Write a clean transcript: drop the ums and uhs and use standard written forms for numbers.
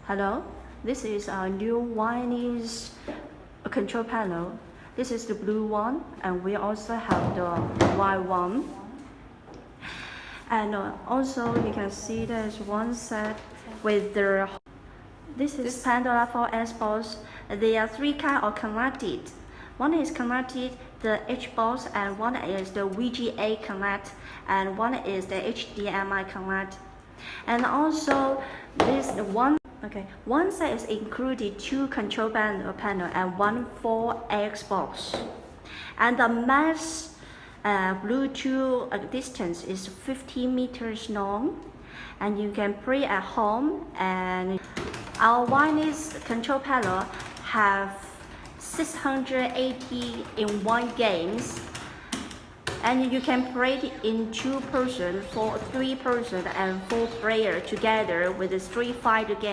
Hello, this is our new wireless control panel. This is the blue one, and we also have the white one. And also you can see there's one set with the. This is Pandora for Xbox. There are three kinds of connected. One is connected the Xbox, and one is the VGA connect, and one is the HDMI connect. And also this one. Okay, one set is included two control panel and one for Xbox. And the max Bluetooth distance is 15 meters long, and you can play at home. And our wireless control panel have 680 in one games, and you can play it in 2 person, 3 person, and 4 player together with a Street Fighter game.